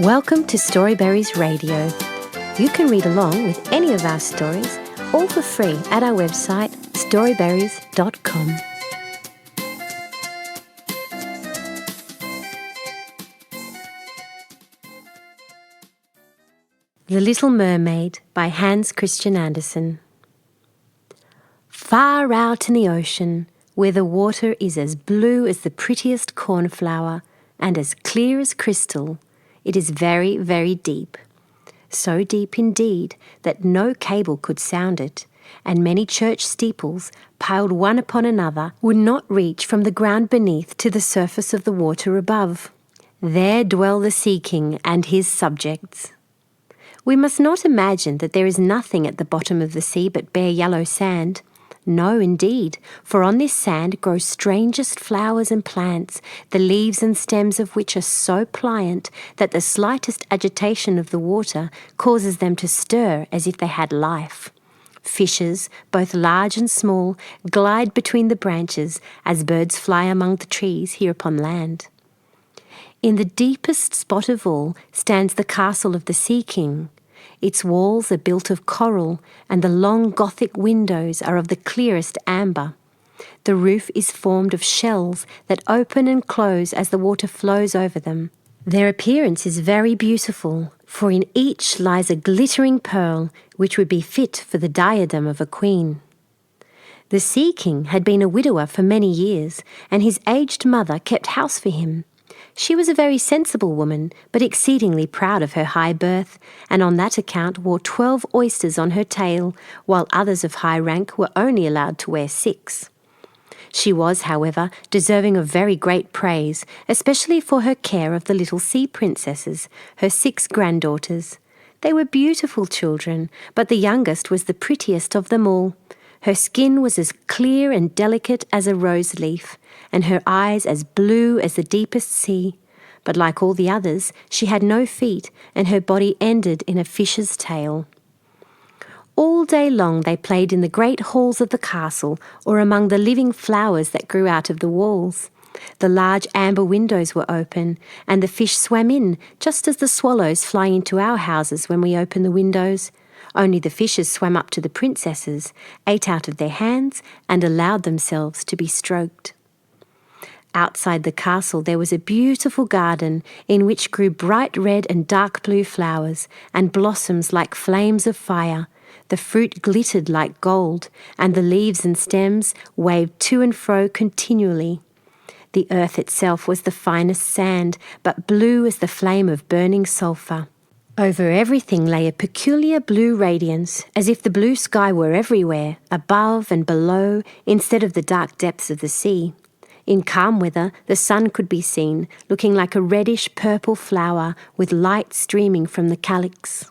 Welcome to Storyberries Radio. You can read along with any of our stories, all for free at our website, storyberries.com. The Little Mermaid by Hans Christian Andersen. Far out in the ocean, where the water is as blue as the prettiest cornflower and as clear as crystal, it is very, very deep. So deep indeed that no cable could sound it, and many church steeples, piled one upon another, would not reach from the ground beneath to the surface of the water above. There dwell the Sea King and his subjects. We must not imagine that there is nothing at the bottom of the sea but bare yellow sand. No, indeed, for on this sand grow strangest flowers and plants, the leaves and stems of which are so pliant that the slightest agitation of the water causes them to stir as if they had life. Fishes, both large and small, glide between the branches as birds fly among the trees here upon land. In the deepest spot of all stands the castle of the Sea King. Its walls are built of coral, and the long Gothic windows are of the clearest amber. The roof is formed of shells that open and close as the water flows over them. Their appearance is very beautiful, for in each lies a glittering pearl which would be fit for the diadem of a queen. The Sea King had been a widower for many years, and his aged mother kept house for him. She was a very sensible woman, but exceedingly proud of her high birth, and on that account wore 12 oysters on her tail, while others of high rank were only allowed to wear 6. She was, however, deserving of very great praise, especially for her care of the little sea princesses, her 6 granddaughters. They were beautiful children, but the youngest was the prettiest of them all. Her skin was as clear and delicate as a rose leaf, and her eyes as blue as the deepest sea. But like all the others, she had no feet, and her body ended in a fish's tail. All day long they played in the great halls of the castle, or among the living flowers that grew out of the walls. The large amber windows were open, and the fish swam in, just as the swallows fly into our houses when we open the windows. Only the fishes swam up to the princesses, ate out of their hands, and allowed themselves to be stroked. Outside the castle there was a beautiful garden in which grew bright red and dark blue flowers, and blossoms like flames of fire. The fruit glittered like gold, and the leaves and stems waved to and fro continually. The earth itself was the finest sand, but blue as the flame of burning sulphur. Over everything lay a peculiar blue radiance, as if the blue sky were everywhere, above and below, instead of the dark depths of the sea. In calm weather, the sun could be seen, looking like a reddish-purple flower with light streaming from the calyx.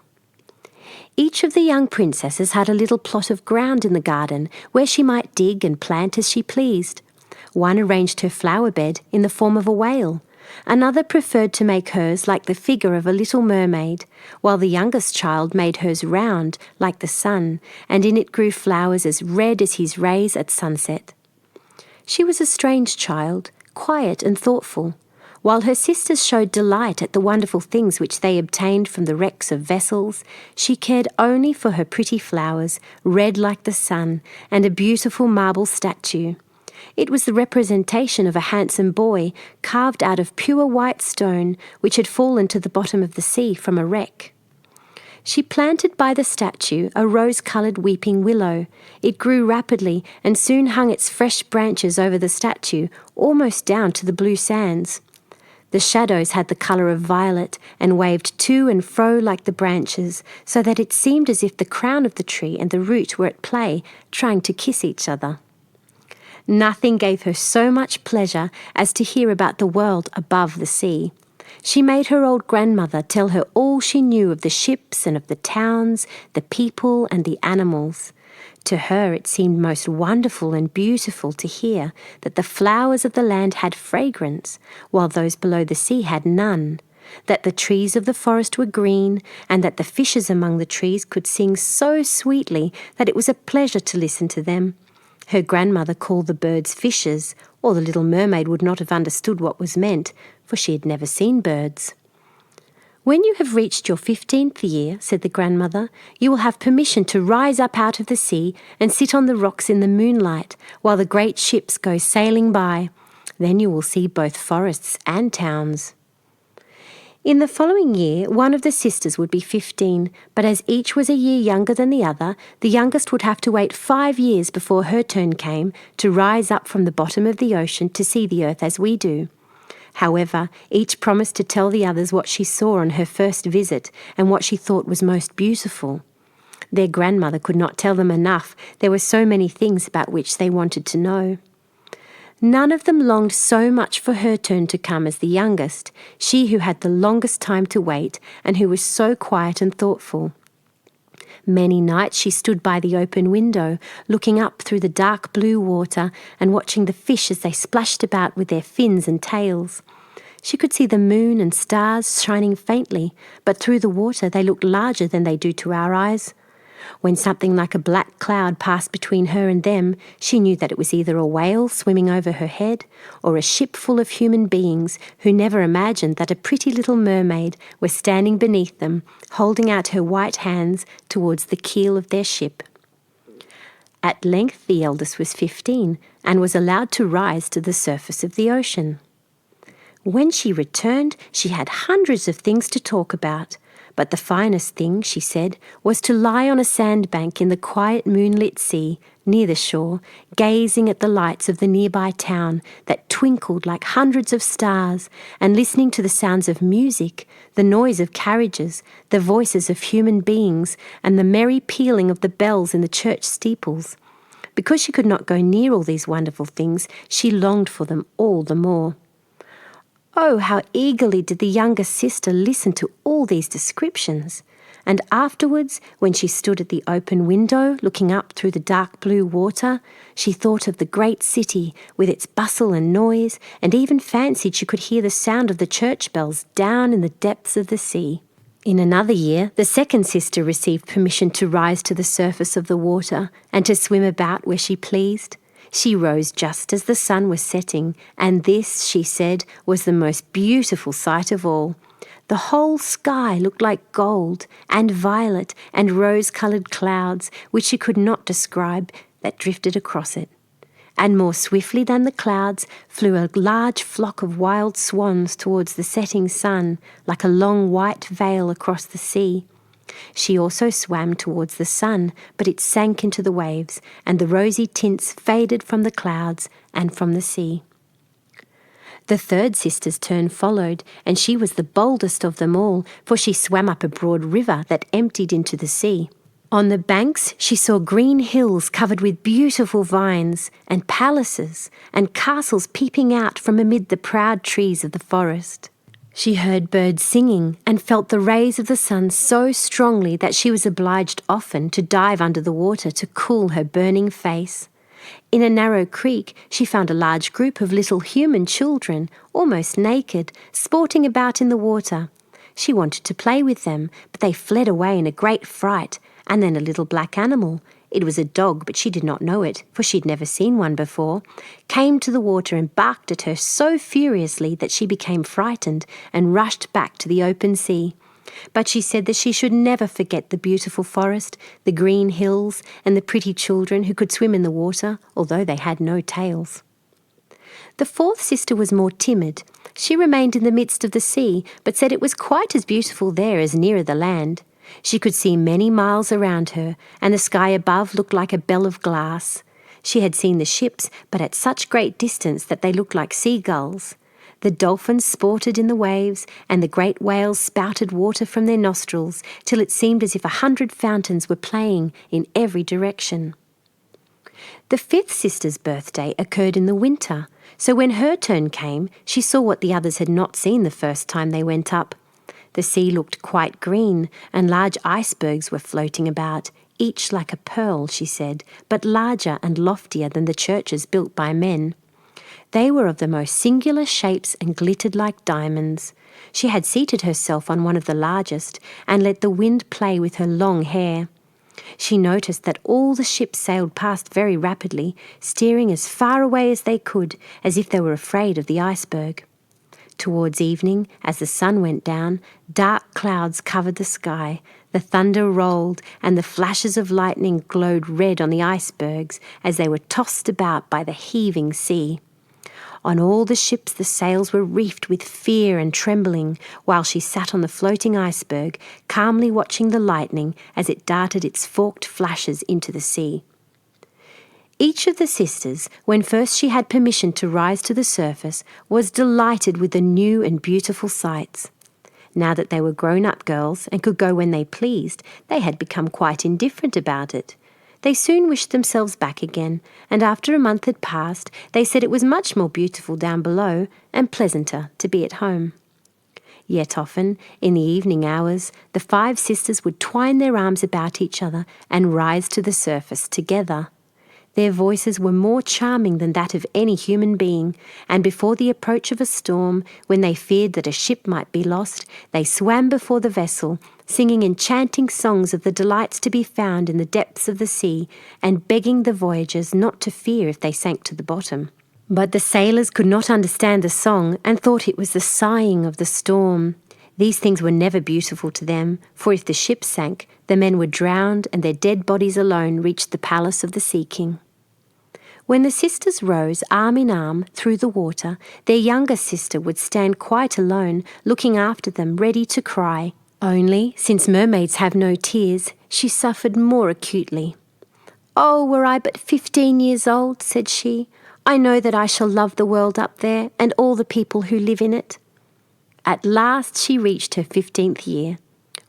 Each of the young princesses had a little plot of ground in the garden where she might dig and plant as she pleased. One arranged her flower bed in the form of a whale. Another preferred to make hers like the figure of a little mermaid, while the youngest child made hers round like the sun, and in it grew flowers as red as his rays at sunset. She was a strange child, quiet and thoughtful. While her sisters showed delight at the wonderful things which they obtained from the wrecks of vessels, she cared only for her pretty flowers, red like the sun, and a beautiful marble statue. It was the representation of a handsome boy carved out of pure white stone which had fallen to the bottom of the sea from a wreck. She planted by the statue a rose-coloured weeping willow. It grew rapidly and soon hung its fresh branches over the statue, almost down to the blue sands. The shadows had the colour of violet and waved to and fro like the branches, so that it seemed as if the crown of the tree and the root were at play, trying to kiss each other. Nothing gave her so much pleasure as to hear about the world above the sea. She made her old grandmother tell her all she knew of the ships and of the towns, the people and the animals. To her it seemed most wonderful and beautiful to hear that the flowers of the land had fragrance, while those below the sea had none, that the trees of the forest were green, and that the fishes among the trees could sing so sweetly that it was a pleasure to listen to them. Her grandmother called the birds fishes, or the little mermaid would not have understood what was meant, for she had never seen birds. "When you have reached your 15th year," said the grandmother, "you will have permission to rise up out of the sea and sit on the rocks in the moonlight while the great ships go sailing by. Then you will see both forests and towns." In the following year, one of the sisters would be 15, but as each was a year younger than the other, the youngest would have to wait 5 years before her turn came to rise up from the bottom of the ocean to see the earth as we do. However, each promised to tell the others what she saw on her first visit and what she thought was most beautiful. Their grandmother could not tell them enough. There were so many things about which they wanted to know. None of them longed so much for her turn to come as the youngest, she who had the longest time to wait and who was so quiet and thoughtful. Many nights she stood by the open window, looking up through the dark blue water and watching the fish as they splashed about with their fins and tails. She could see the moon and stars shining faintly, but through the water they looked larger than they do to our eyes. When something like a black cloud passed between her and them, she knew that it was either a whale swimming over her head or a ship full of human beings who never imagined that a pretty little mermaid was standing beneath them, holding out her white hands towards the keel of their ship. At length the eldest was 15 and was allowed to rise to the surface of the ocean. When she returned, she had hundreds of things to talk about. But the finest thing, she said, was to lie on a sandbank in the quiet moonlit sea near the shore, gazing at the lights of the nearby town that twinkled like hundreds of stars, and listening to the sounds of music, the noise of carriages, the voices of human beings, and the merry pealing of the bells in the church steeples. Because she could not go near all these wonderful things, she longed for them all the more. Oh, how eagerly did the younger sister listen to all these descriptions. And afterwards, when she stood at the open window looking up through the dark blue water, she thought of the great city with its bustle and noise, and even fancied she could hear the sound of the church bells down in the depths of the sea. In another year, the second sister received permission to rise to the surface of the water and to swim about where she pleased. She rose just as the sun was setting, and this, she said, was the most beautiful sight of all. The whole sky looked like gold and violet and rose-coloured clouds, which she could not describe, that drifted across it. And more swiftly than the clouds flew a large flock of wild swans towards the setting sun, like a long white veil across the sea. She also swam towards the sun, but it sank into the waves, and the rosy tints faded from the clouds and from the sea. The third sister's turn followed, and she was the boldest of them all, for she swam up a broad river that emptied into the sea. On the banks she saw green hills covered with beautiful vines, and palaces and castles peeping out from amid the proud trees of the forest. She heard birds singing and felt the rays of the sun so strongly that she was obliged often to dive under the water to cool her burning face. In a narrow creek she found a large group of little human children, almost naked, sporting about in the water. She wanted to play with them, but they fled away in a great fright, and then a little black animal, it was a dog, but she did not know it, for she'd never seen one before, came to the water and barked at her so furiously that she became frightened and rushed back to the open sea. But she said that she should never forget the beautiful forest, the green hills, and the pretty children who could swim in the water, although they had no tails. The fourth sister was more timid. She remained in the midst of the sea, but said it was quite as beautiful there as nearer the land. She could see many miles around her, and the sky above looked like a bell of glass. She had seen the ships, but at such great distance that they looked like seagulls. The dolphins sported in the waves, and the great whales spouted water from their nostrils, till it seemed as if 100 fountains were playing in every direction. The fifth sister's birthday occurred in the winter, so when her turn came, she saw what the others had not seen the first time they went up. The sea looked quite green, and large icebergs were floating about, each like a pearl, she said, but larger and loftier than the churches built by men. They were of the most singular shapes and glittered like diamonds. She had seated herself on one of the largest and let the wind play with her long hair. She noticed that all the ships sailed past very rapidly, steering as far away as they could, as if they were afraid of the iceberg. Towards evening, as the sun went down, dark clouds covered the sky, the thunder rolled, and the flashes of lightning glowed red on the icebergs as they were tossed about by the heaving sea. On all the ships the sails were reefed with fear and trembling, while she sat on the floating iceberg, calmly watching the lightning as it darted its forked flashes into the sea. Each of the sisters, when first she had permission to rise to the surface, was delighted with the new and beautiful sights. Now that they were grown-up girls and could go when they pleased, they had become quite indifferent about it. They soon wished themselves back again, and after a month had passed, they said it was much more beautiful down below and pleasanter to be at home. Yet often, in the evening hours, the 5 sisters would twine their arms about each other and rise to the surface together. Their voices were more charming than that of any human being, and before the approach of a storm, when they feared that a ship might be lost, they swam before the vessel, singing enchanting songs of the delights to be found in the depths of the sea, and begging the voyagers not to fear if they sank to the bottom. But the sailors could not understand the song and thought it was the sighing of the storm. These things were never beautiful to them, for if the ship sank, the men were drowned and their dead bodies alone reached the palace of the Sea King. When the sisters rose arm in arm through the water, their younger sister would stand quite alone, looking after them, ready to cry. Only, since mermaids have no tears, she suffered more acutely. "Oh, were I but 15 years old," said she, "I know that I shall love the world up there and all the people who live in it." At last she reached her 15th year.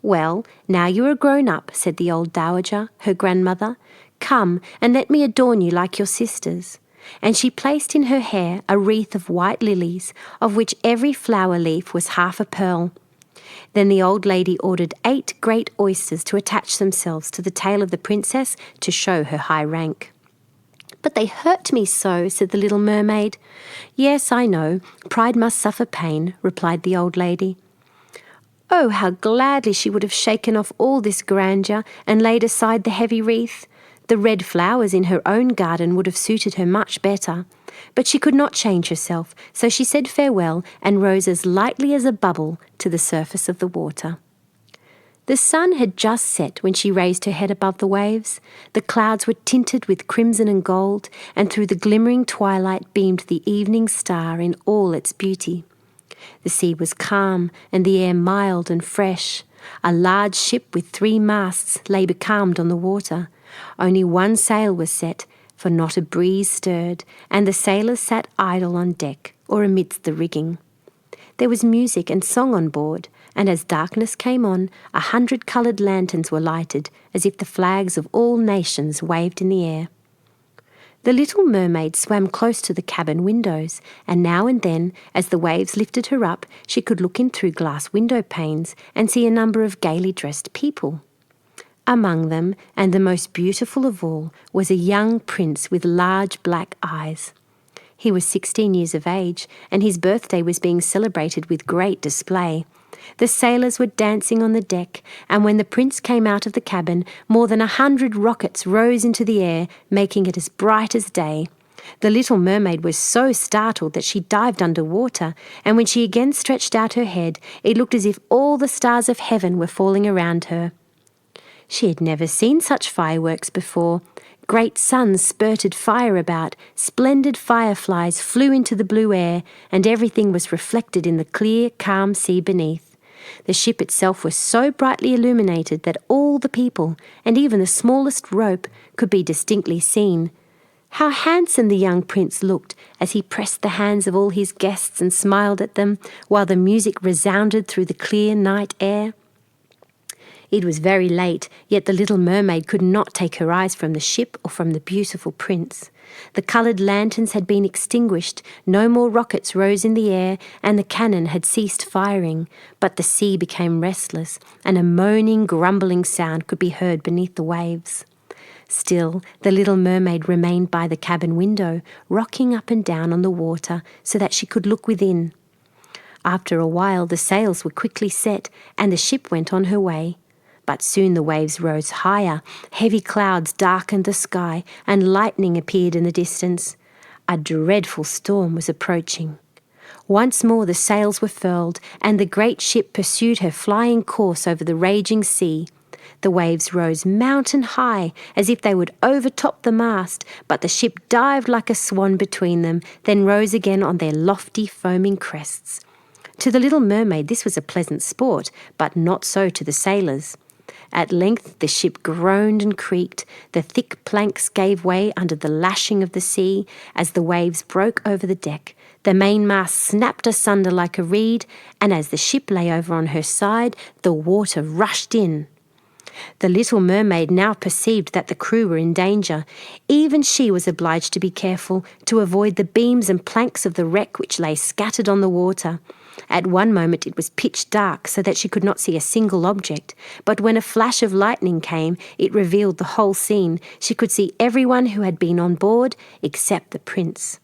"Well, now you are grown up," said the old dowager, her grandmother. "Come and let me adorn you like your sisters." And she placed in her hair a wreath of white lilies, of which every flower leaf was half a pearl. Then the old lady ordered 8 great oysters to attach themselves to the tail of the princess to show her high rank. "But they hurt me so," said the little mermaid. "Yes, I know. Pride must suffer pain," replied the old lady. Oh, how gladly she would have shaken off all this grandeur and laid aside the heavy wreath. The red flowers in her own garden would have suited her much better. But she could not change herself, so she said farewell and rose as lightly as a bubble to the surface of the water. The sun had just set when she raised her head above the waves. The clouds were tinted with crimson and gold, and through the glimmering twilight beamed the evening star in all its beauty. The sea was calm and the air mild and fresh. A large ship with 3 masts lay becalmed on the water. Only one sail was set, for not a breeze stirred, and the sailors sat idle on deck or amidst the rigging. There was music and song on board, and as darkness came on, 100 coloured lanterns were lighted, as if the flags of all nations waved in the air. The little mermaid swam close to the cabin windows, and now and then, as the waves lifted her up, she could look in through glass window panes and see a number of gaily dressed people. Among them, and the most beautiful of all, was a young prince with large black eyes. He was 16 years of age, and his birthday was being celebrated with great display. The sailors were dancing on the deck, and when the prince came out of the cabin, more than 100 rockets rose into the air, making it as bright as day. The little mermaid was so startled that she dived under water, and when she again stretched out her head, it looked as if all the stars of heaven were falling around her. She had never seen such fireworks before. Great suns spurted fire about, splendid fireflies flew into the blue air, and everything was reflected in the clear, calm sea beneath. The ship itself was so brightly illuminated that all the people, and even the smallest rope, could be distinctly seen. How handsome the young prince looked as he pressed the hands of all his guests and smiled at them, while the music resounded through the clear night air. It was very late, yet the little mermaid could not take her eyes from the ship or from the beautiful prince. The coloured lanterns had been extinguished, no more rockets rose in the air, and the cannon had ceased firing, but the sea became restless, and a moaning, grumbling sound could be heard beneath the waves. Still, the little mermaid remained by the cabin window, rocking up and down on the water so that she could look within. After a while the sails were quickly set, and the ship went on her way. But soon the waves rose higher, heavy clouds darkened the sky, and lightning appeared in the distance. A dreadful storm was approaching. Once more the sails were furled, and the great ship pursued her flying course over the raging sea. The waves rose mountain high, as if they would overtop the mast, but the ship dived like a swan between them, then rose again on their lofty foaming crests. To the little mermaid this was a pleasant sport, but not so to the sailors. At length the ship groaned and creaked, the thick planks gave way under the lashing of the sea as the waves broke over the deck. The mainmast snapped asunder like a reed, and as the ship lay over on her side, the water rushed in. The little mermaid now perceived that the crew were in danger. Even she was obliged to be careful to avoid the beams and planks of the wreck which lay scattered on the water. At one moment it was pitch dark, so that she could not see a single object, but when a flash of lightning came, it revealed the whole scene. She could see everyone who had been on board, except the prince.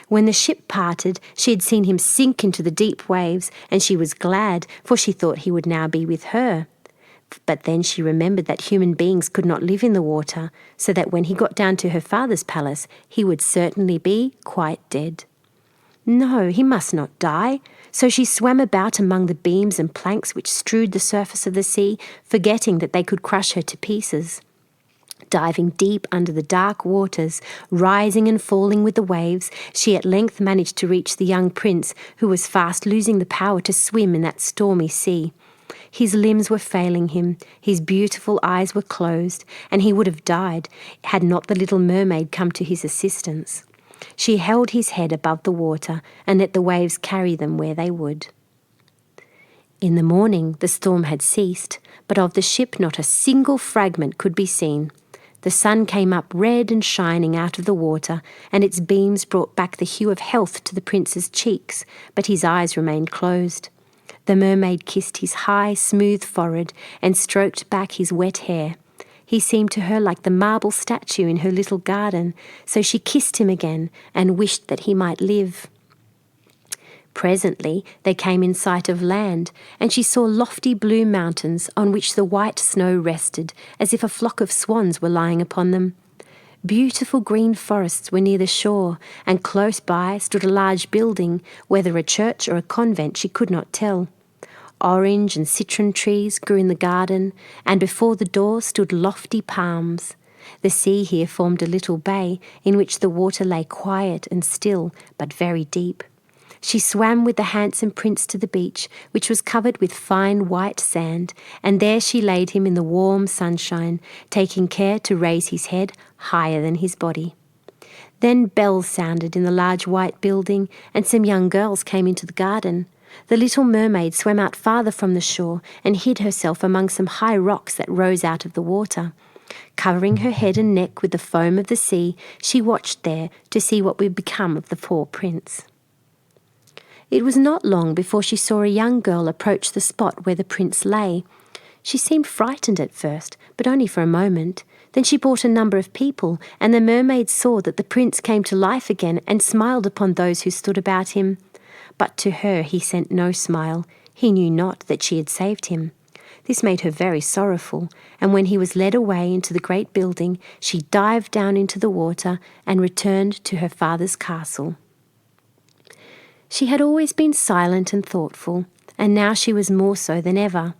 When the ship parted, she had seen him sink into the deep waves, and she was glad, for she thought he would now be with her. But then she remembered that human beings could not live in the water, so that when he got down to her father's palace, he would certainly be quite dead. No, he must not die. So she swam about among the beams and planks which strewed the surface of the sea, forgetting that they could crush her to pieces. Diving deep under the dark waters, rising and falling with the waves, she at length managed to reach the young prince, who was fast losing the power to swim in that stormy sea. His limbs were failing him, his beautiful eyes were closed, and he would have died had not the little mermaid come to his assistance. She held his head above the water and let the waves carry them where they would. In the morning the storm had ceased, but of the ship not a single fragment could be seen. The sun came up red and shining out of the water, and its beams brought back the hue of health to the prince's cheeks, but his eyes remained closed. The mermaid kissed his high, smooth forehead and stroked back his wet hair. He seemed to her like the marble statue in her little garden, so she kissed him again and wished that he might live. Presently they came in sight of land, and she saw lofty blue mountains on which the white snow rested, as if a flock of swans were lying upon them. Beautiful green forests were near the shore, and close by stood a large building, whether a church or a convent she could not tell. Orange and citron trees grew in the garden, and before the door stood lofty palms. The sea here formed a little bay, in which the water lay quiet and still, but very deep. She swam with the handsome prince to the beach, which was covered with fine white sand, and there she laid him in the warm sunshine, taking care to raise his head higher than his body. Then bells sounded in the large white building, and some young girls came into the garden. The little mermaid swam out farther from the shore and hid herself among some high rocks that rose out of the water. Covering her head and neck with the foam of the sea, she watched there to see what would become of the poor prince. It was not long before she saw a young girl approach the spot where the prince lay. She seemed frightened at first, but only for a moment. Then she brought a number of people, and the mermaid saw that the prince came to life again and smiled upon those who stood about him. But to her he sent no smile. He knew not that she had saved him. This made her very sorrowful, and when he was led away into the great building, she dived down into the water and returned to her father's castle. She had always been silent and thoughtful, and now she was more so than ever.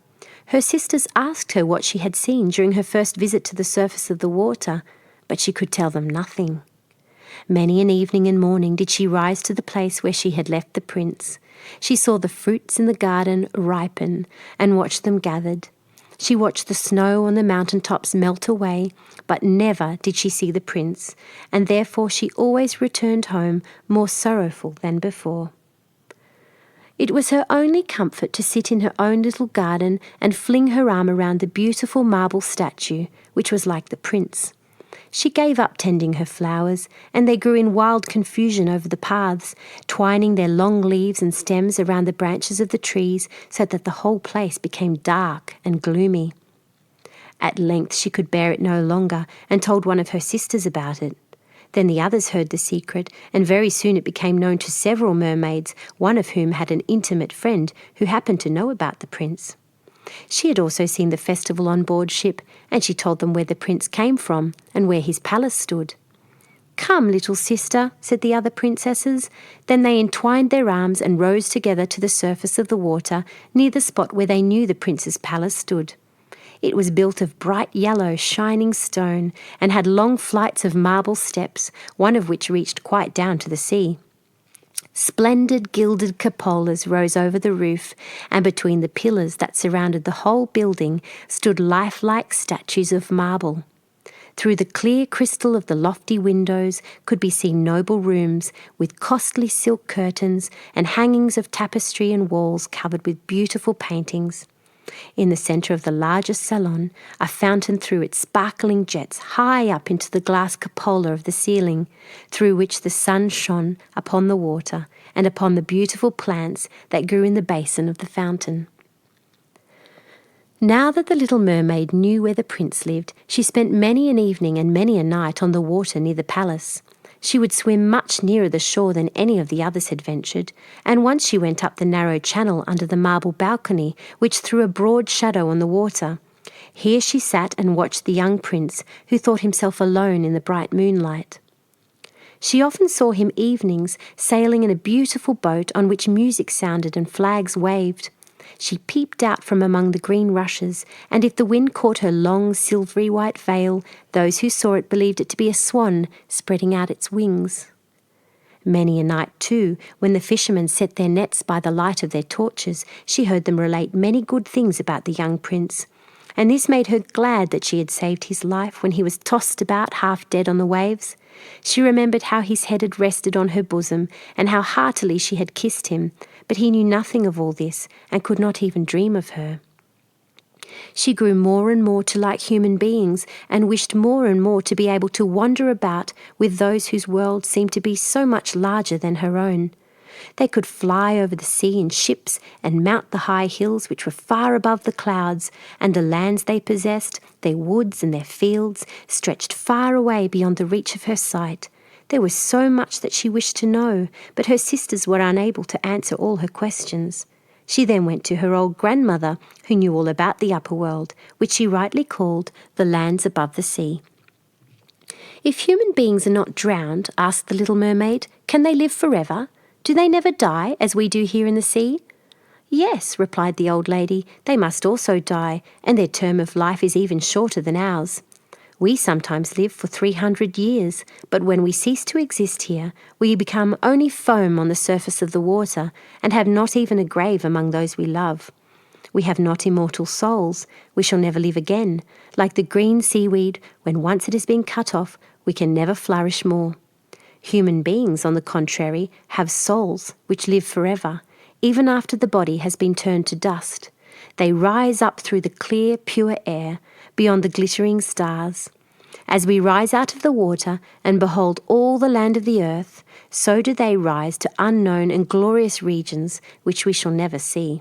Her sisters asked her what she had seen during her first visit to the surface of the water, but she could tell them nothing. Many an evening and morning did she rise to the place where she had left the prince. She saw the fruits in the garden ripen and watched them gathered. She watched the snow on the mountain tops melt away, but never did she see the prince, and therefore she always returned home more sorrowful than before. It was her only comfort to sit in her own little garden and fling her arm around the beautiful marble statue, which was like the prince. She gave up tending her flowers, and they grew in wild confusion over the paths, twining their long leaves and stems around the branches of the trees so that the whole place became dark and gloomy. At length she could bear it no longer and told one of her sisters about it. Then the others heard the secret, and very soon it became known to several mermaids, one of whom had an intimate friend who happened to know about the prince. She had also seen the festival on board ship, and she told them where the prince came from and where his palace stood. "Come, little sister," said the other princesses. Then they entwined their arms and rose together to the surface of the water near the spot where they knew the prince's palace stood. It was built of bright yellow, shining stone and had long flights of marble steps, one of which reached quite down to the sea. Splendid gilded cupolas rose over the roof, and between the pillars that surrounded the whole building stood lifelike statues of marble. Through the clear crystal of the lofty windows could be seen noble rooms with costly silk curtains and hangings of tapestry and walls covered with beautiful paintings. In the centre of the largest salon, a fountain threw its sparkling jets high up into the glass cupola of the ceiling, through which the sun shone upon the water and upon the beautiful plants that grew in the basin of the fountain. Now that the little mermaid knew where the prince lived, she spent many an evening and many a night on the water near the palace. She would swim much nearer the shore than any of the others had ventured, and once she went up the narrow channel under the marble balcony, which threw a broad shadow on the water. Here she sat and watched the young prince, who thought himself alone in the bright moonlight. She often saw him evenings sailing in a beautiful boat on which music sounded and flags waved. She peeped out from among the green rushes, and if the wind caught her long, silvery white veil, those who saw it believed it to be a swan spreading out its wings. Many a night, too, when the fishermen set their nets by the light of their torches, she heard them relate many good things about the young prince, and this made her glad that she had saved his life when he was tossed about half dead on the waves. She remembered how his head had rested on her bosom, and how heartily she had kissed him, but he knew nothing of all this, and could not even dream of her. She grew more and more to like human beings, and wished more and more to be able to wander about with those whose world seemed to be so much larger than her own. They could fly over the sea in ships and mount the high hills which were far above the clouds, and the lands they possessed, their woods and their fields, stretched far away beyond the reach of her sight. There was so much that she wished to know, but her sisters were unable to answer all her questions. She then went to her old grandmother, who knew all about the upper world, which she rightly called the lands above the sea. "If human beings are not drowned," asked the little mermaid, "can they live forever? Do they never die, as we do here in the sea?" "Yes," replied the old lady, "they must also die, and their term of life is even shorter than ours. We sometimes live for 300 years, but when we cease to exist here, we become only foam on the surface of the water, and have not even a grave among those we love. We have not immortal souls. We shall never live again. Like the green seaweed, when once it has been cut off, we can never flourish more. Human beings, on the contrary, have souls which live forever, even after the body has been turned to dust. They rise up through the clear, pure air, beyond the glittering stars. As we rise out of the water and behold all the land of the earth, so do they rise to unknown and glorious regions which we shall never see."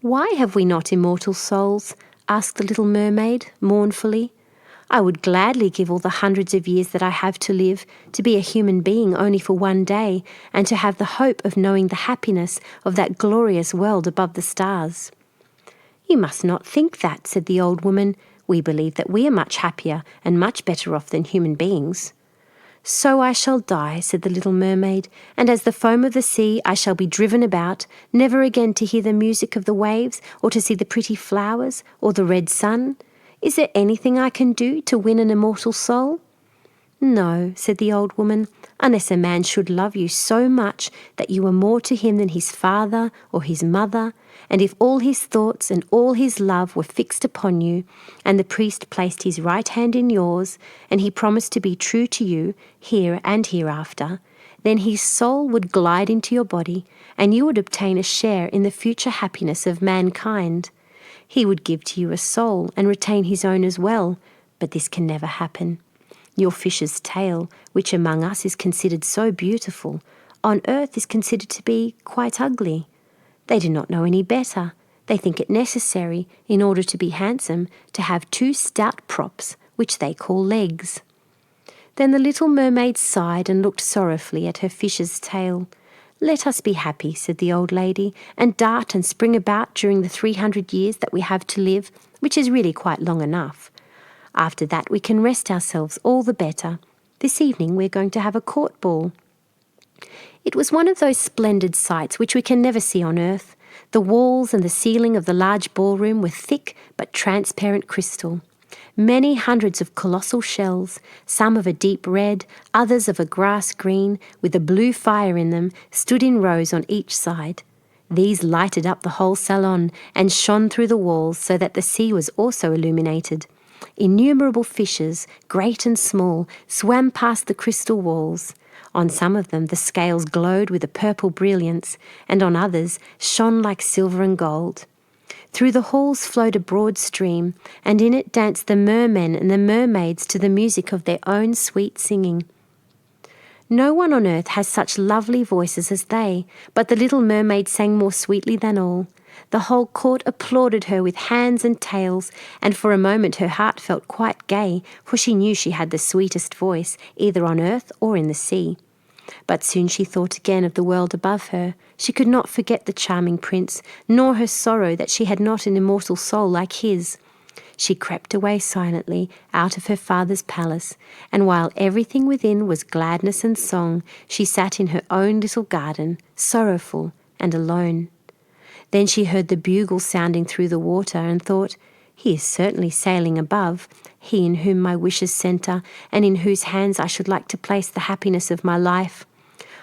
"Why have we not immortal souls?" asked the little mermaid mournfully. "I would gladly give all the hundreds of years that I have to live to be a human being only for one day, and to have the hope of knowing the happiness of that glorious world above the stars." "You must not think that," said the old woman. "We believe that we are much happier and much better off than human beings." "So I shall die," said the little mermaid, "and as the foam of the sea I shall be driven about, never again to hear the music of the waves, or to see the pretty flowers, or the red sun. Is there anything I can do to win an immortal soul?" "No," said the old woman, "unless a man should love you so much that you are more to him than his father or his mother, and if all his thoughts and all his love were fixed upon you, and the priest placed his right hand in yours, and he promised to be true to you here and hereafter, then his soul would glide into your body, and you would obtain a share in the future happiness of mankind. He would give to you a soul and retain his own as well, but this can never happen. Your fish's tail, which among us is considered so beautiful, on earth is considered to be quite ugly. They do not know any better. They think it necessary, in order to be handsome, to have 2 stout props, which they call legs." Then the little mermaid sighed and looked sorrowfully at her fish's tail. "Let us be happy," said the old lady, "and dart and spring about during the 300 years that we have to live, which is really quite long enough. After that we can rest ourselves all the better. This evening we're going to have a court ball." It was one of those splendid sights which we can never see on earth. The walls and the ceiling of the large ballroom were thick but transparent crystal. Many hundreds of colossal shells, some of a deep red, others of a grass green, with a blue fire in them, stood in rows on each side. These lighted up the whole salon and shone through the walls so that the sea was also illuminated. Innumerable fishes, great and small, swam past the crystal walls. On some of them the scales glowed with a purple brilliance, and on others shone like silver and gold. Through the halls flowed a broad stream, and in it danced the mermen and the mermaids to the music of their own sweet singing. No one on earth has such lovely voices as they, but the little mermaid sang more sweetly than all. The whole court applauded her with hands and tails, and for a moment her heart felt quite gay, for she knew she had the sweetest voice, either on earth or in the sea. But soon she thought again of the world above her. She could not forget the charming prince, nor her sorrow that she had not an immortal soul like his. She crept away silently out of her father's palace, and while everything within was gladness and song, she sat in her own little garden, sorrowful and alone. Then she heard the bugle sounding through the water and thought, "He is certainly sailing above, he in whom my wishes centre, and in whose hands I should like to place the happiness of my life.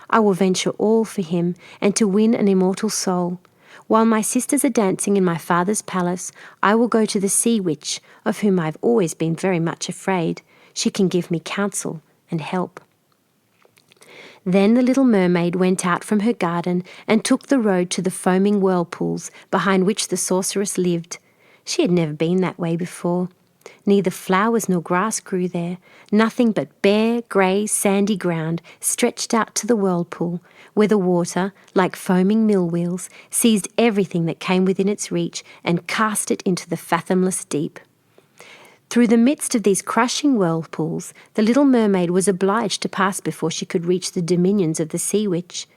I will venture all for him, and to win an immortal soul. While my sisters are dancing in my father's palace, I will go to the sea witch, of whom I have always been very much afraid. She can give me counsel and help." Then the little mermaid went out from her garden and took the road to the foaming whirlpools behind which the sorceress lived. She had never been that way before. Neither flowers nor grass grew there. Nothing but bare, grey, sandy ground stretched out to the whirlpool, where the water, like foaming mill wheels, seized everything that came within its reach and cast it into the fathomless deep. Through the midst of these crushing whirlpools, the little mermaid was obliged to pass before she could reach the dominions of the sea witch.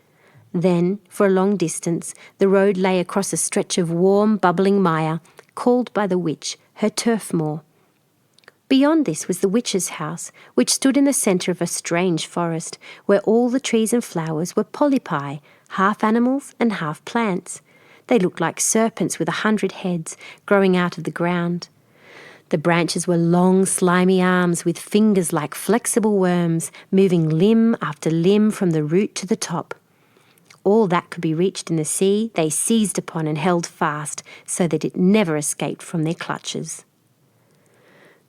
Then, for a long distance, the road lay across a stretch of warm, bubbling mire, called by the witch her turf moor. Beyond this was the witch's house, which stood in the centre of a strange forest, where all the trees and flowers were polypi, half animals and half plants. They looked like serpents with 100 heads growing out of the ground. The branches were long, slimy arms with fingers like flexible worms, moving limb after limb from the root to the top. All that could be reached in the sea they seized upon and held fast, so that it never escaped from their clutches.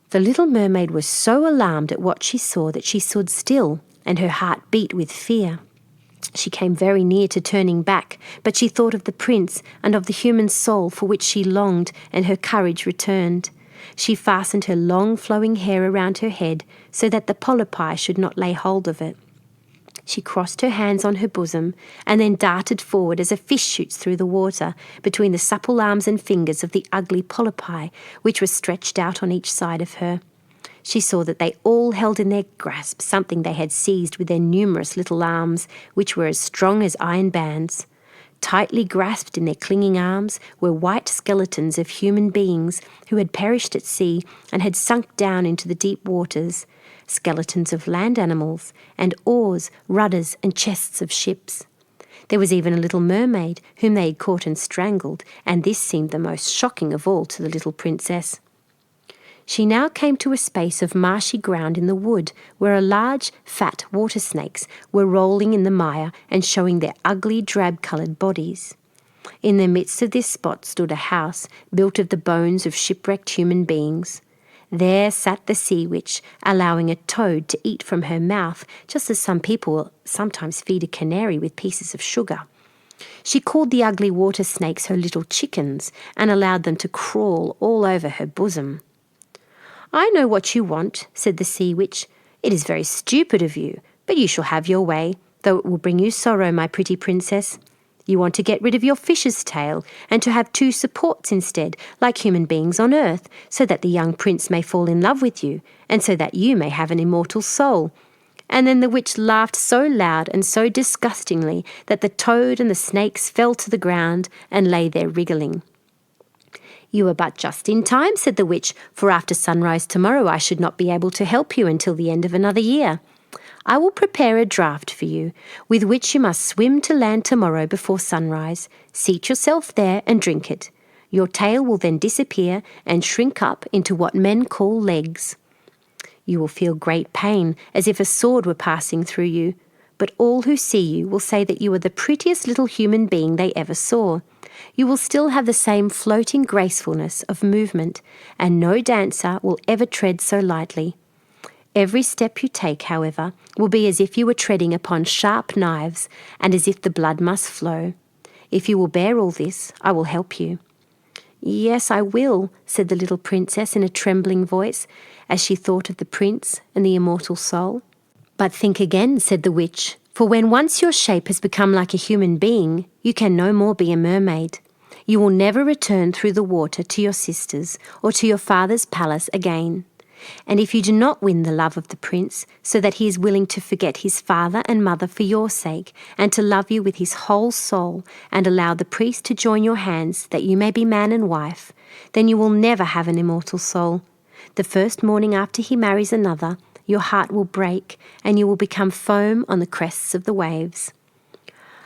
The little mermaid was so alarmed at what she saw that she stood still, and her heart beat with fear. She came very near to turning back, but she thought of the prince and of the human soul for which she longed, and her courage returned. She fastened her long flowing hair around her head so that the polypi should not lay hold of it. She crossed her hands on her bosom and then darted forward as a fish shoots through the water between the supple arms and fingers of the ugly polypi which were stretched out on each side of her. She saw that they all held in their grasp something they had seized with their numerous little arms, which were as strong as iron bands. Tightly grasped in their clinging arms were white skeletons of human beings who had perished at sea and had sunk down into the deep waters, skeletons of land animals, and oars, rudders, and chests of ships. There was even a little mermaid whom they had caught and strangled, and this seemed the most shocking of all to the little princess. She now came to a space of marshy ground in the wood, where a large, fat water snakes were rolling in the mire and showing their ugly, drab-coloured bodies. In the midst of this spot stood a house built of the bones of shipwrecked human beings. There sat the sea witch, allowing a toad to eat from her mouth, just as some people sometimes feed a canary with pieces of sugar. She called the ugly water snakes her little chickens and allowed them to crawl all over her bosom. "I know what you want," said the sea witch. "It is very stupid of you, but you shall have your way, though it will bring you sorrow, my pretty princess. You want to get rid of your fish's tail and to have 2 supports instead, like human beings on earth, so that the young prince may fall in love with you, and so that you may have an immortal soul." And then the witch laughed so loud and so disgustingly that the toad and the snakes fell to the ground and lay there wriggling. "You are but just in time," said the witch, "for after sunrise tomorrow I should not be able to help you until the end of another year." I will prepare a draught for you, with which you must swim to land tomorrow before sunrise. Seat yourself there and drink it. Your tail will then disappear and shrink up into what men call legs. You will feel great pain, as if a sword were passing through you, but all who see you will say that you are the prettiest little human being they ever saw. You will still have the same floating gracefulness of movement, and no dancer will ever tread so lightly. Every step you take, however, will be as if you were treading upon sharp knives, and as if the blood must flow. If you will bear all this, I will help you." "Yes, I will," said the little princess in a trembling voice, as she thought of the prince and the immortal soul. "But think again," said the witch, "for when once your shape has become like a human being, you can no more be a mermaid. You will never return through the water to your sisters or to your father's palace again. And if you do not win the love of the prince, so that he is willing to forget his father and mother for your sake, and to love you with his whole soul, and allow the priest to join your hands that you may be man and wife, then you will never have an immortal soul. The first morning after he marries another, your heart will break, and you will become foam on the crests of the waves."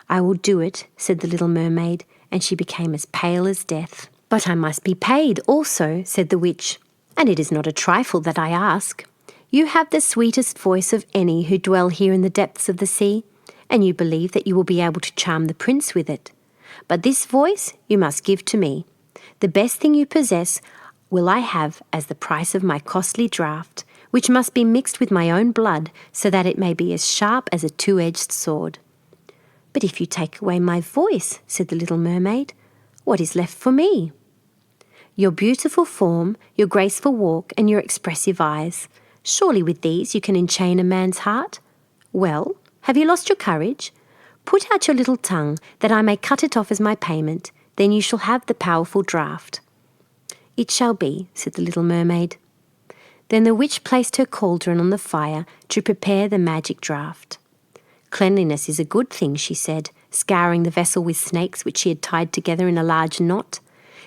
"I will do it," said the little mermaid, and she became as pale as death. "But I must be paid also," said the witch. "And it is not a trifle that I ask. You have the sweetest voice of any who dwell here in the depths of the sea, and you believe that you will be able to charm the prince with it. But this voice you must give to me. The best thing you possess will I have as the price of my costly draught, which must be mixed with my own blood, so that it may be as sharp as a two-edged sword." "But if you take away my voice," said the little mermaid, "what is left for me?" "Your beautiful form, your graceful walk, and your expressive eyes. Surely with these you can enchain a man's heart. Well, have you lost your courage? Put out your little tongue, that I may cut it off as my payment. Then you shall have the powerful draught." "It shall be," said the little mermaid. Then the witch placed her cauldron on the fire to prepare the magic draught. "Cleanliness is a good thing," she said, scouring the vessel with snakes which she had tied together in a large knot.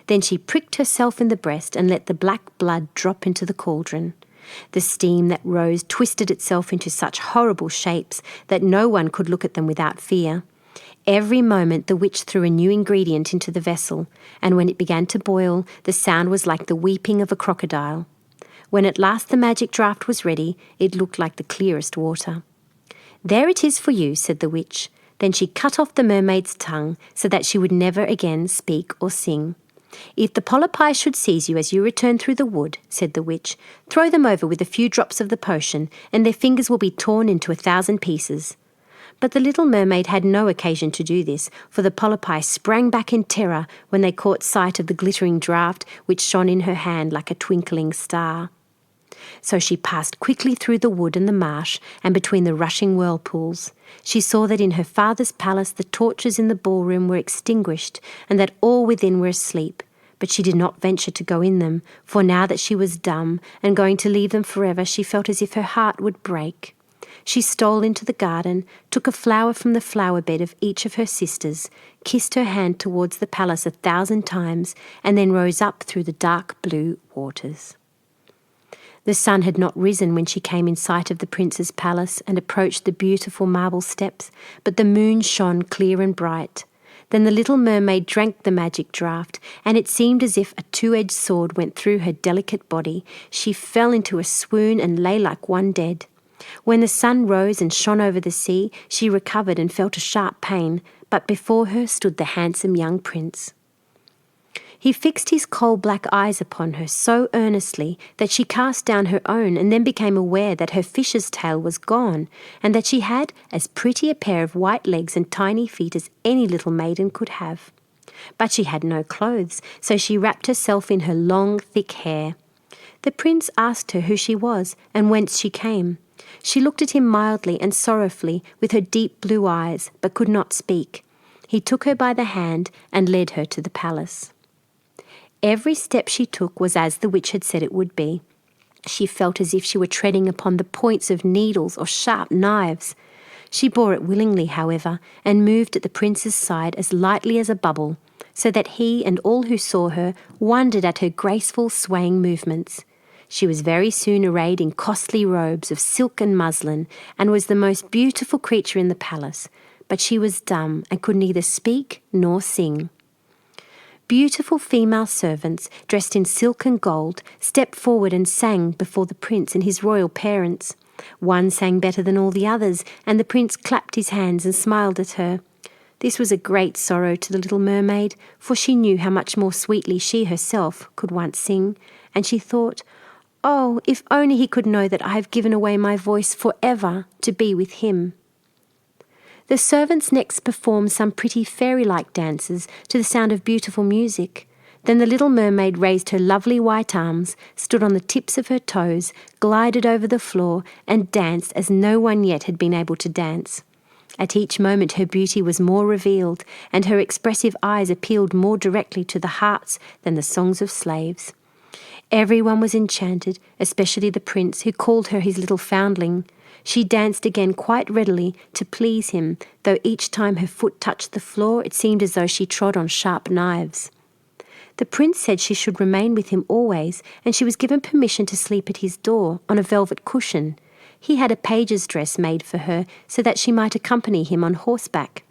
Then she pricked herself in the breast and let the black blood drop into the cauldron. The steam that rose twisted itself into such horrible shapes that no one could look at them without fear. Every moment the witch threw a new ingredient into the vessel, and when it began to boil, the sound was like the weeping of a crocodile. When at last the magic draught was ready, it looked like the clearest water. "There it is for you," said the witch. Then she cut off the mermaid's tongue so that she would never again speak or sing. "If the polypi should seize you as you return through the wood," said the witch, "throw them over with a few drops of the potion, and their fingers will be torn into 1,000 pieces." But the little mermaid had no occasion to do this, for the polypi sprang back in terror when they caught sight of the glittering draught which shone in her hand like a twinkling star. So she passed quickly through the wood and the marsh and between the rushing whirlpools. She saw that in her father's palace the torches in the ballroom were extinguished and that all within were asleep, but she did not venture to go in them, for now that she was dumb and going to leave them forever, she felt as if her heart would break. She stole into the garden, took a flower from the flower bed of each of her sisters, kissed her hand towards the palace 1,000 times, and then rose up through the dark blue waters. The sun had not risen when she came in sight of the prince's palace and approached the beautiful marble steps, but the moon shone clear and bright. Then the little mermaid drank the magic draught, and it seemed as if a two-edged sword went through her delicate body. She fell into a swoon and lay like one dead. When the sun rose and shone over the sea, she recovered and felt a sharp pain, but before her stood the handsome young prince. He fixed his coal-black eyes upon her so earnestly that she cast down her own and then became aware that her fish's tail was gone and that she had as pretty a pair of white legs and tiny feet as any little maiden could have. But she had no clothes, so she wrapped herself in her long, thick hair. The prince asked her who she was and whence she came. She looked at him mildly and sorrowfully with her deep blue eyes, but could not speak. He took her by the hand and led her to the palace. Every step she took was as the witch had said it would be. She felt as if she were treading upon the points of needles or sharp knives. She bore it willingly, however, and moved at the prince's side as lightly as a bubble, so that he and all who saw her wondered at her graceful, swaying movements. She was very soon arrayed in costly robes of silk and muslin, and was the most beautiful creature in the palace, but she was dumb and could neither speak nor sing. Beautiful female servants, dressed in silk and gold, stepped forward and sang before the prince and his royal parents. One sang better than all the others, and the prince clapped his hands and smiled at her. This was a great sorrow to the little mermaid, for she knew how much more sweetly she herself could once sing, and she thought, "Oh, if only he could know that I have given away my voice forever to be with him." The servants next performed some pretty fairy-like dances to the sound of beautiful music. Then the little mermaid raised her lovely white arms, stood on the tips of her toes, glided over the floor, and danced as no one yet had been able to dance. At each moment her beauty was more revealed, and her expressive eyes appealed more directly to the hearts than the songs of slaves. Everyone was enchanted, especially the prince, who called her his little foundling. She danced again quite readily to please him, though each time her foot touched the floor it seemed as though she trod on sharp knives. The prince said she should remain with him always, and she was given permission to sleep at his door on a velvet cushion. He had a page's dress made for her so that she might accompany him on horseback.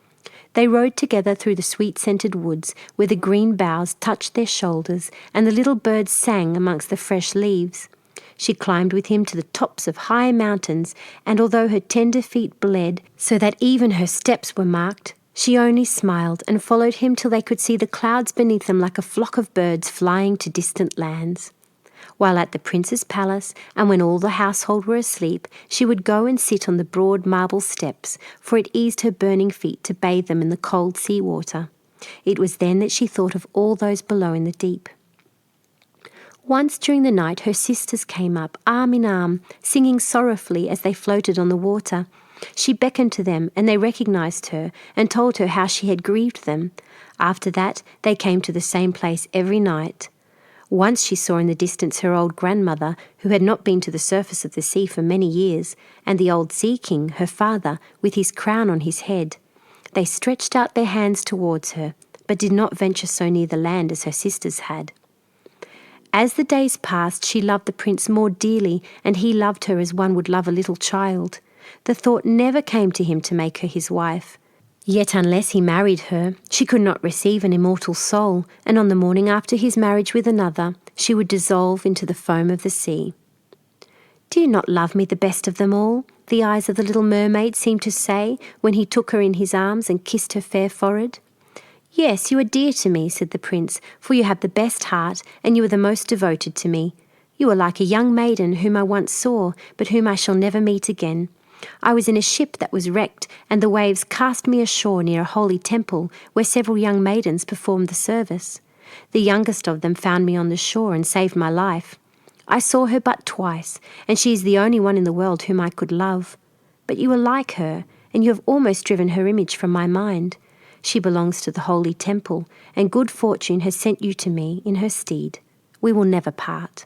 They rode together through the sweet-scented woods, where the green boughs touched their shoulders and the little birds sang amongst the fresh leaves. She climbed with him to the tops of high mountains, and although her tender feet bled so that even her steps were marked, she only smiled and followed him till they could see the clouds beneath them like a flock of birds flying to distant lands. While at the prince's palace, and when all the household were asleep, she would go and sit on the broad marble steps, for it eased her burning feet to bathe them in the cold sea water. It was then that she thought of all those below in the deep. Once during the night her sisters came up, arm in arm, singing sorrowfully as they floated on the water. She beckoned to them, and they recognized her, and told her how she had grieved them. After that they came to the same place every night. Once she saw in the distance her old grandmother, who had not been to the surface of the sea for many years, and the old sea king, her father, with his crown on his head. They stretched out their hands towards her, but did not venture so near the land as her sisters had. As the days passed, she loved the prince more dearly, and he loved her as one would love a little child. The thought never came to him to make her his wife. Yet unless he married her, she could not receive an immortal soul, and on the morning after his marriage with another, she would dissolve into the foam of the sea. "Do you not love me the best of them all?" the eyes of the little mermaid seemed to say when he took her in his arms and kissed her fair forehead. "Yes, you are dear to me," said the prince, "for you have the best heart, and you are the most devoted to me. You are like a young maiden whom I once saw, but whom I shall never meet again. I was in a ship that was wrecked, and the waves cast me ashore near a holy temple where several young maidens performed the service. The youngest of them found me on the shore and saved my life. I saw her but twice, and she is the only one in the world whom I could love. But you are like her, and you have almost driven her image from my mind. She belongs to the holy temple, and good fortune has sent you to me in her stead. We will never part."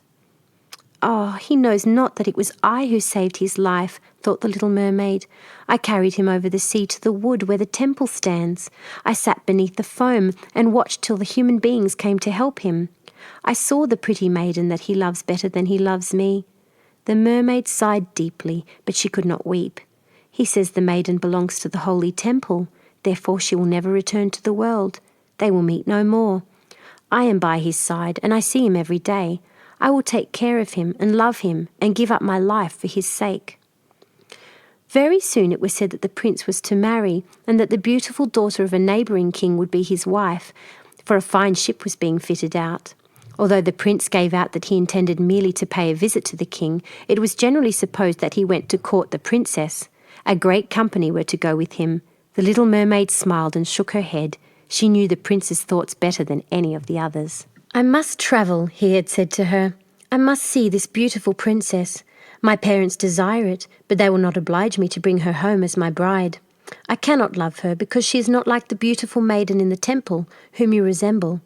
"Oh, he knows not that it was I who saved his life," thought the little mermaid. "I carried him over the sea to the wood where the temple stands. I sat beneath the foam and watched till the human beings came to help him. I saw the pretty maiden that he loves better than he loves me." The mermaid sighed deeply, but she could not weep. "He says the maiden belongs to the holy temple, therefore she will never return to the world. They will meet no more. I am by his side, and I see him every day. I will take care of him and love him and give up my life for his sake." Very soon it was said that the prince was to marry, and that the beautiful daughter of a neighbouring king would be his wife, for a fine ship was being fitted out. Although the prince gave out that he intended merely to pay a visit to the king, it was generally supposed that he went to court the princess. A great company were to go with him. The little mermaid smiled and shook her head. She knew the prince's thoughts better than any of the others. "I must travel," he had said to her. "I must see this beautiful princess. My parents desire it, but they will not oblige me to bring her home as my bride. I cannot love her because she is not like the beautiful maiden in the temple, whom you resemble.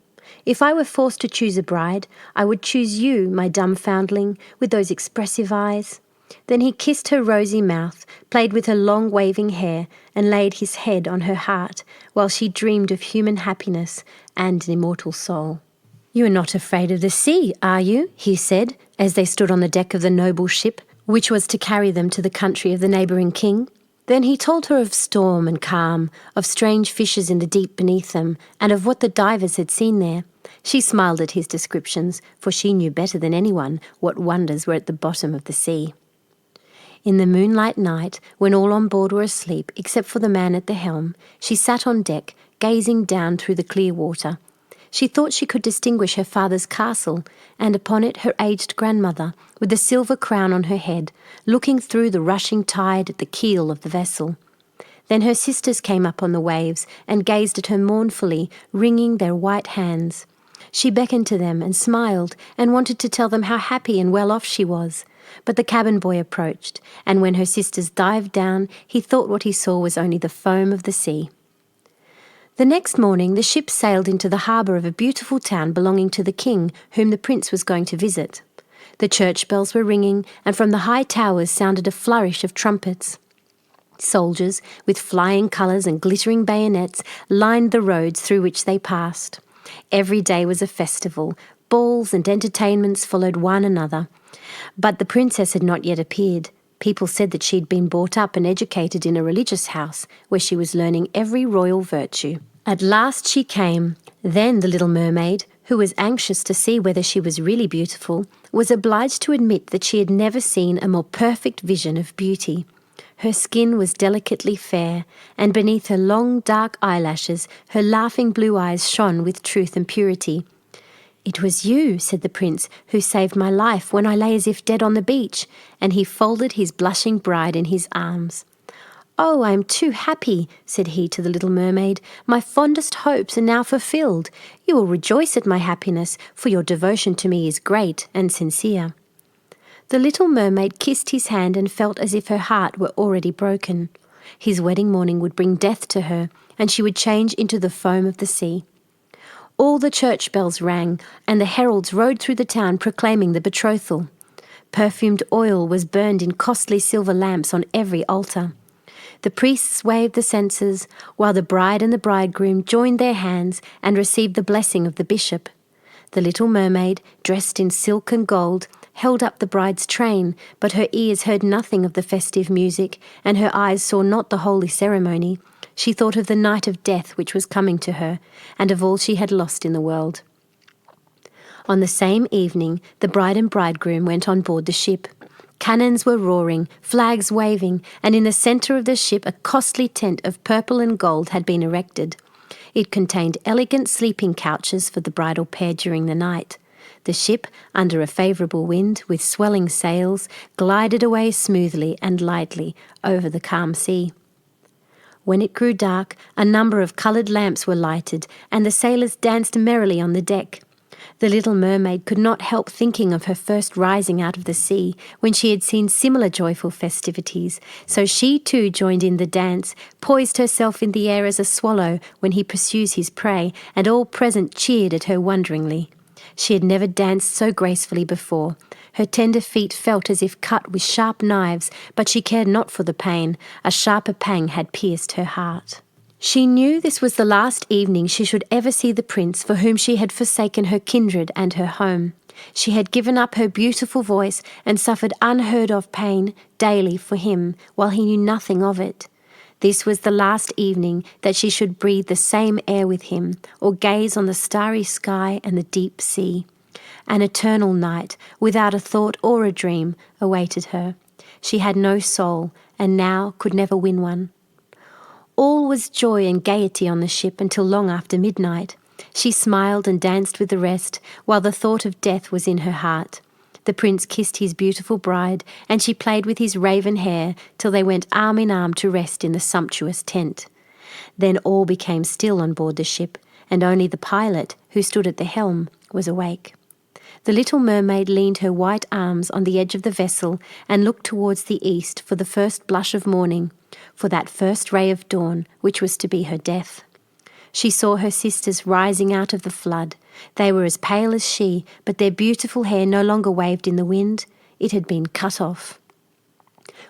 If I were forced to choose a bride, I would choose you, my dumb foundling, with those expressive eyes." Then he kissed her rosy mouth, played with her long waving hair, and laid his head on her heart, while she dreamed of human happiness and an immortal soul. "You are not afraid of the sea, are you?" he said, as they stood on the deck of the noble ship, which was to carry them to the country of the neighbouring king. Then he told her of storm and calm, of strange fishes in the deep beneath them, and of what the divers had seen there. She smiled at his descriptions, for she knew better than anyone what wonders were at the bottom of the sea. In the moonlight night, when all on board were asleep except for the man at the helm, she sat on deck, gazing down through the clear water. She thought she could distinguish her father's castle, and upon it her aged grandmother, with the silver crown on her head, looking through the rushing tide at the keel of the vessel. Then her sisters came up on the waves and gazed at her mournfully, wringing their white hands. She beckoned to them and smiled and wanted to tell them how happy and well off she was. But the cabin boy approached, and when her sisters dived down, he thought what he saw was only the foam of the sea. The next morning the ship sailed into the harbour of a beautiful town belonging to the king, whom the prince was going to visit. The church bells were ringing, and from the high towers sounded a flourish of trumpets. Soldiers, with flying colours and glittering bayonets, lined the roads through which they passed. Every day was a festival. Balls and entertainments followed one another. But the princess had not yet appeared. People said that she had been brought up and educated in a religious house, where she was learning every royal virtue. At last she came. Then the little mermaid, who was anxious to see whether she was really beautiful, was obliged to admit that she had never seen a more perfect vision of beauty. Her skin was delicately fair, and beneath her long dark eyelashes her laughing blue eyes shone with truth and purity. "It was you," said the prince, "who saved my life when I lay as if dead on the beach," and he folded his blushing bride in his arms. "Oh, I am too happy," said he to the little mermaid. "My fondest hopes are now fulfilled. You will rejoice at my happiness, for your devotion to me is great and sincere." The little mermaid kissed his hand and felt as if her heart were already broken. His wedding morning would bring death to her, and she would change into the foam of the sea. All the church bells rang, and the heralds rode through the town proclaiming the betrothal. Perfumed oil was burned in costly silver lamps on every altar. The priests waved the censers, while the bride and the bridegroom joined their hands and received the blessing of the bishop. The little mermaid, dressed in silk and gold, held up the bride's train, but her ears heard nothing of the festive music, and her eyes saw not the holy ceremony. She thought of the night of death which was coming to her, and of all she had lost in the world. On the same evening, the bride and bridegroom went on board the ship. Cannons were roaring, flags waving, and in the centre of the ship a costly tent of purple and gold had been erected. It contained elegant sleeping couches for the bridal pair during the night. The ship, under a favourable wind, with swelling sails, glided away smoothly and lightly over the calm sea. When it grew dark, a number of coloured lamps were lighted, and the sailors danced merrily on the deck. The little mermaid could not help thinking of her first rising out of the sea, when she had seen similar joyful festivities, so she too joined in the dance, poised herself in the air as a swallow when he pursues his prey, and all present cheered at her wonderingly. She had never danced so gracefully before. Her tender feet felt as if cut with sharp knives, but she cared not for the pain. A sharper pang had pierced her heart. She knew this was the last evening she should ever see the prince for whom she had forsaken her kindred and her home. She had given up her beautiful voice and suffered unheard-of pain daily for him, while he knew nothing of it. This was the last evening that she should breathe the same air with him, or gaze on the starry sky and the deep sea. An eternal night, without a thought or a dream, awaited her. She had no soul, and now could never win one. All was joy and gaiety on the ship until long after midnight. She smiled and danced with the rest, while the thought of death was in her heart. The prince kissed his beautiful bride, and she played with his raven hair till they went arm in arm to rest in the sumptuous tent. Then all became still on board the ship, and only the pilot, who stood at the helm, was awake. The little mermaid leaned her white arms on the edge of the vessel and looked towards the east for the first blush of morning, for that first ray of dawn which was to be her death. She saw her sisters rising out of the flood. They were as pale as she, but their beautiful hair no longer waved in the wind. It had been cut off.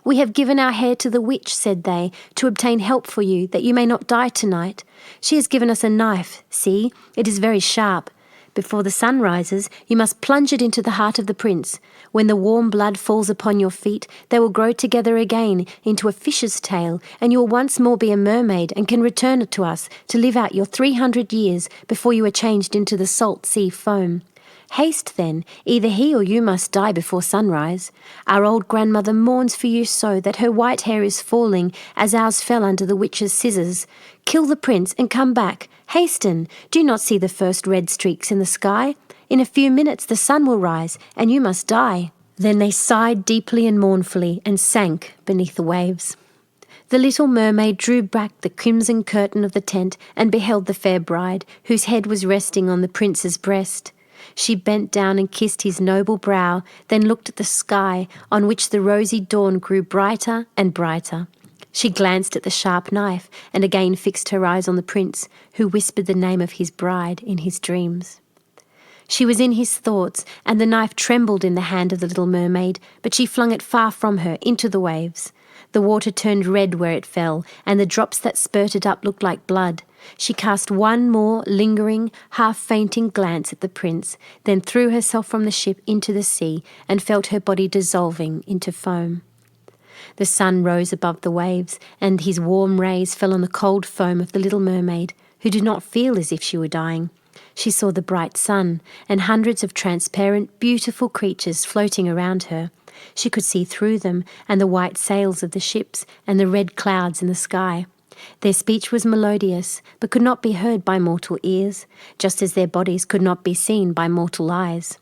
"We have given our hair to the witch," said they, "to obtain help for you, that you may not die tonight. She has given us a knife. See, it is very sharp. Before the sun rises, you must plunge it into the heart of the prince. When the warm blood falls upon your feet, they will grow together again into a fish's tail, and you will once more be a mermaid and can return to us to live out your 300 years before you are changed into the salt sea foam. Haste then, either he or you must die before sunrise. Our old grandmother mourns for you so that her white hair is falling as ours fell under the witch's scissors. Kill the prince and come back. Hasten! Do you not see the first red streaks in the sky? In a few minutes the sun will rise, and you must die." Then they sighed deeply and mournfully and sank beneath the waves. The little mermaid drew back the crimson curtain of the tent and beheld the fair bride, whose head was resting on the prince's breast. She bent down and kissed his noble brow, then looked at the sky, on which the rosy dawn grew brighter and brighter. She glanced at the sharp knife and again fixed her eyes on the prince, who whispered the name of his bride in his dreams. She was in his thoughts, and the knife trembled in the hand of the little mermaid, but she flung it far from her into the waves. The water turned red where it fell, and the drops that spurted up looked like blood. She cast one more lingering, half-fainting glance at the prince, then threw herself from the ship into the sea and felt her body dissolving into foam. The sun rose above the waves, and his warm rays fell on the cold foam of the little mermaid, who did not feel as if she were dying. She saw the bright sun and hundreds of transparent, beautiful creatures floating around her. She could see through them and the white sails of the ships and the red clouds in the sky. Their speech was melodious, but could not be heard by mortal ears, just as their bodies could not be seen by mortal eyes.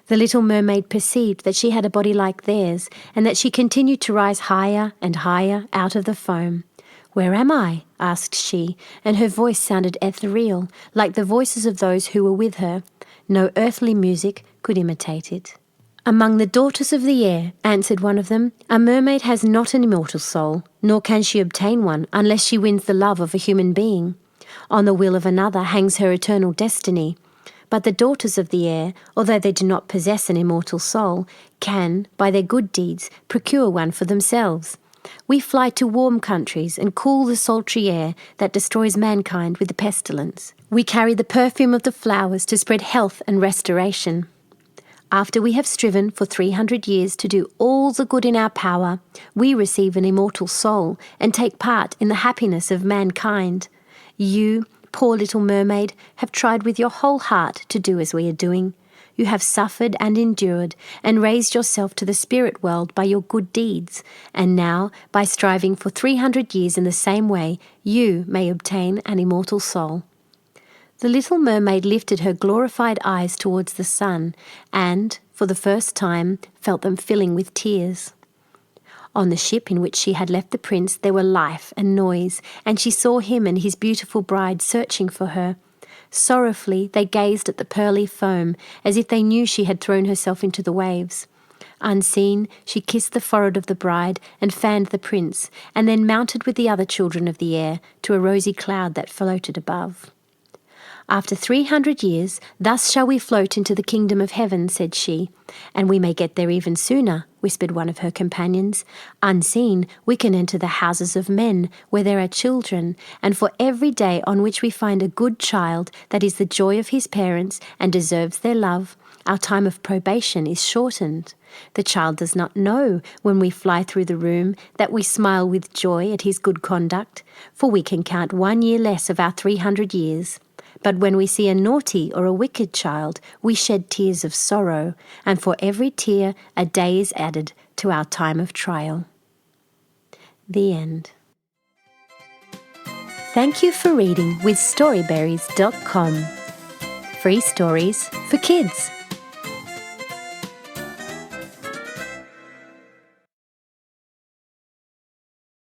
The little mermaid perceived that she had a body like theirs, and that she continued to rise higher and higher out of the foam. "Where am I?" asked she, and her voice sounded ethereal, like the voices of those who were with her. No earthly music could imitate it. "Among the daughters of the air," answered one of them, "a mermaid has not an immortal soul, nor can she obtain one unless she wins the love of a human being. On the will of another hangs her eternal destiny. But the daughters of the air, although they do not possess an immortal soul, can, by their good deeds, procure one for themselves. We fly to warm countries and cool the sultry air that destroys mankind with the pestilence. We carry the perfume of the flowers to spread health and restoration. After we have striven for 300 years to do all the good in our power, we receive an immortal soul and take part in the happiness of mankind. You, poor little mermaid, have tried with your whole heart to do as we are doing. You have suffered and endured and raised yourself to the spirit world by your good deeds, and now, by striving for 300 years in the same way, you may obtain an immortal soul." The little mermaid lifted her glorified eyes towards the sun and, for the first time, felt them filling with tears. On the ship in which she had left the prince there were life and noise, and she saw him and his beautiful bride searching for her. Sorrowfully they gazed at the pearly foam, as if they knew she had thrown herself into the waves. Unseen, she kissed the forehead of the bride and fanned the prince, and then mounted with the other children of the air to a rosy cloud that floated above. "After 300 years, thus shall we float into the kingdom of heaven," said she. "And we may get there even sooner," whispered one of her companions. "Unseen, we can enter the houses of men, where there are children, and for every day on which we find a good child that is the joy of his parents and deserves their love, our time of probation is shortened. The child does not know, when we fly through the room, that we smile with joy at his good conduct, for we can count 1 year less of our 300 years. But when we see a naughty or a wicked child, we shed tears of sorrow, and for every tear a day is added to our time of trial." The end. Thank you for reading with Storyberries.com. Free stories for kids.